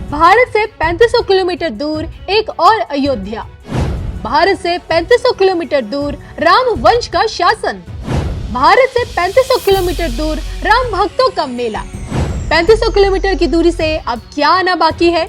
भारत से 3500 किलोमीटर दूर एक और अयोध्या। भारत से 3500 किलोमीटर दूर राम वंश का शासन। भारत से 3500 किलोमीटर दूर राम भक्तों का मेला। 3500 किलोमीटर की दूरी से अब क्या आना बाकी है?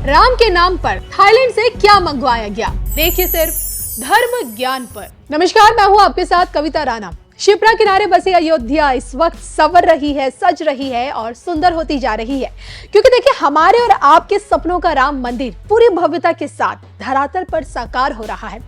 राम के नाम पर थाईलैंड से क्या मंगवाया गया? देखिए सिर्फ धर्म ज्ञान पर। नमस्कार, मैं हूँ आपके साथ कविता राणा। शिप्रा किनारे बसी अयोध्या इस वक्त संवर रही है, सज रही है और सुंदर होती जा रही है, क्योंकि देखिए हमारे और आपके सपनों का राम मंदिर पूरी भव्यता के साथ धरातल पर साकार हो रहा है।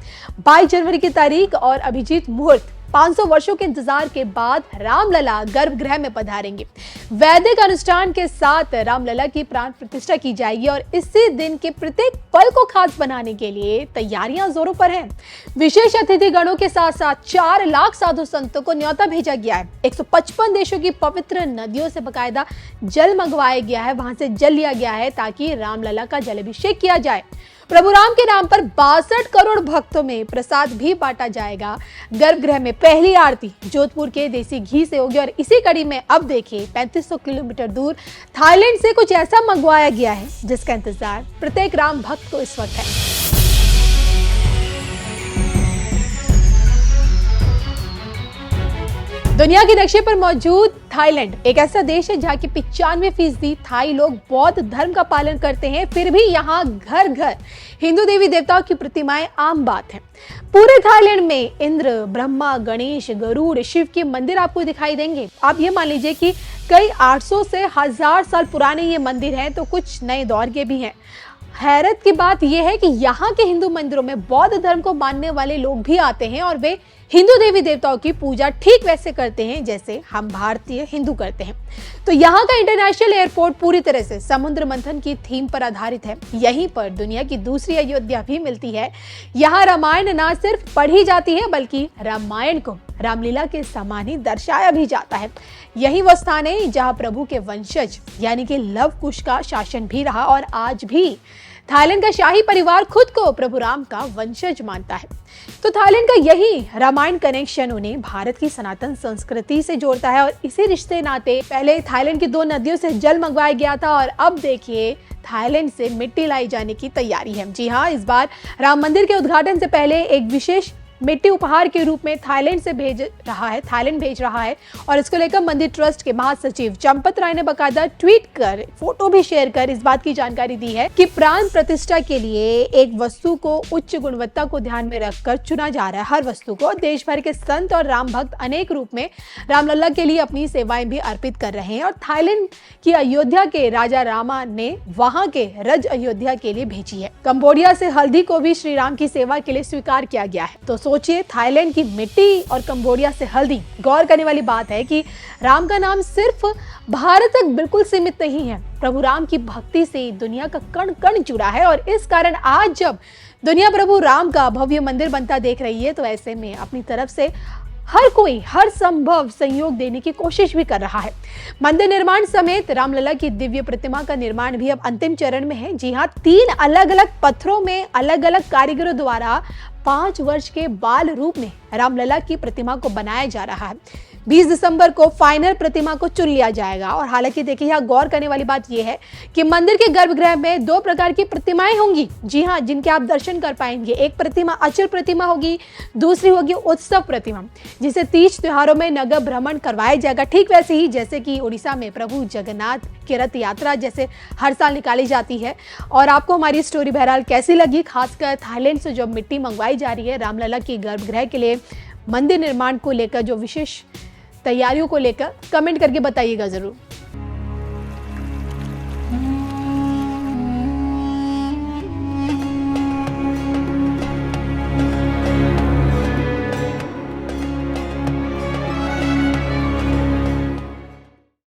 22 जनवरी की तारीख और अभिजीत मुहूर्त 500 वर्षों के इंतजार के बाद रामलला गर्भगृह में पधारेंगे। वैदिक अनुष्ठान के साथ रामलला की प्राण प्रतिष्ठा की जाएगी और इसी दिन के प्रत्येक पल को खास बनाने के लिए तैयारियां जोरों पर हैं। विशेष अतिथि गणों के साथ साथ 4 लाख साधु संतों को न्योता भेजा गया है। 155 देशों की पवित्र नदियों से बकायदा जल मंगवाया गया है, वहां से जल लिया गया है ताकि रामलला का जलाभिषेक किया जाए। प्रभु राम के नाम पर 62 करोड़ भक्तों में प्रसाद भी बांटा जाएगा। गर्भगृह में पहली आरती जोधपुर के देसी घी से होगी और इसी कड़ी में अब देखिए 3500 किलोमीटर दूर थाईलैंड से कुछ ऐसा मंगवाया गया है जिसका इंतजार प्रत्येक राम भक्त को इस वक्त है। दुनिया के नक्शे पर मौजूद थाईलैंड एक ऐसा देश है जहाँ की 95% थाई लोग बौद्ध धर्म का पालन करते हैं। फिर भी यहाँ घर घर हिंदू देवी देवताओं की प्रतिमाएं आम बात है। पूरे थाईलैंड में इंद्र, ब्रह्मा, गणेश, गरुड़, शिव के मंदिर आपको दिखाई देंगे। आप ये मान लीजिए कि कई 800 से 1000 साल पुराने ये मंदिर हैं, तो कुछ नए दौर के भी हैं। हैरत की बात यह है कि यहाँ के हिंदू मंदिरों में बौद्ध धर्म को मानने वाले लोग भी आते हैं और वे हिंदू देवी देवताओं की पूजा ठीक वैसे करते हैं जैसे हम भारतीय हिंदू करते हैं। तो यहाँ का इंटरनेशनल एयरपोर्ट पूरी तरह से समुद्र मंथन की थीम पर आधारित है। यहीं पर दुनिया की दूसरी अयोध्या भी मिलती है। यहाँ रामायण न सिर्फ पढ़ी जाती है बल्कि रामायण को रामलीला के समान ही दर्शाया भी जाता है। यही वो स्थान है जहाँ प्रभु के वंशज यानी कि लव कुश का शासन भी रहा और आज भी थाईलैंड का शाही परिवार खुद को प्रभु राम का वंशज मानता है। तो थाईलैंड का यही रामायण कनेक्शन उन्हें भारत की सनातन संस्कृति से जोड़ता है और इसी रिश्ते नाते पहले थाईलैंड की 2 नदियों से जल मंगवाया गया था और अब देखिए थाईलैंड से मिट्टी लाई जाने की तैयारी है। जी हाँ, इस बार राम मंदिर के उद्घाटन से पहले एक विशेष मिट्टी उपहार के रूप में थाईलैंड भेज रहा है और इसको लेकर मंदिर ट्रस्ट के महासचिव चंपत राय ने बकायदा ट्वीट कर फोटो भी शेयर कर इस बात की जानकारी दी है कि प्राण प्रतिष्ठा के लिए एक वस्तु को उच्च गुणवत्ता को ध्यान में रखकर चुना जा रहा है। हर वस्तु को देश भर के संत और राम भक्त अनेक रूप में रामलला के लिए अपनी सेवाएं भी अर्पित कर रहे हैं और थाईलैंड की अयोध्या के राजा रामा ने वहां के रज अयोध्या के लिए भेजी है। कंबोडिया से हल्दी को भी श्री राम की सेवा के लिए स्वीकार किया गया है। तो सोचिए, थाईलैंड की मिट्टी और कंबोडिया से हल्दी। गौर करने वाली बात है कि राम का नाम सिर्फ भारत तक बिल्कुल सीमित नहीं है। प्रभु राम की भक्ति से दुनिया का कण कण जुड़ा है और इस कारण आज जब दुनिया प्रभु राम का भव्य मंदिर बनता देख रही है तो ऐसे में अपनी तरफ से हर कोई हर संभव सहयोग देने की कोशिश भी कर रहा है। मंदिर निर्माण समेत रामलला की दिव्य प्रतिमा का निर्माण भी अब अंतिम चरण में है। जी हाँ, 3 अलग अलग पत्थरों में अलग अलग कारीगरों द्वारा 5 वर्ष के बाल रूप में रामलला की प्रतिमा को बनाया जा रहा है। 20 दिसंबर को फाइनल प्रतिमा को चुन लिया जाएगा और हालांकि देखिए यहाँ गौर करने वाली बात यह है कि मंदिर के गर्भगृह में 2 प्रकार की प्रतिमाएं होंगी। जी हाँ, जिनके आप दर्शन कर पाएंगे। एक प्रतिमा अचल प्रतिमा होगी, दूसरी होगी उत्सव प्रतिमा, जिसे तीज त्योहारों में नगर भ्रमण करवाया जाएगा। ठीक वैसे ही जैसे कि उड़ीसा में प्रभु जगन्नाथ की रथ यात्रा जैसे हर साल निकाली जाती है। और आपको हमारी स्टोरी बहरहाल कैसी लगी, खासकर थाईलैंड से जो मिट्टी मंगवाई जा रही है रामलला की गर्भगृह के लिए मंदिर निर्माण को लेकर, जो विशेष तैयारियों को लेकर, कमेंट करके बताइएगा जरूर।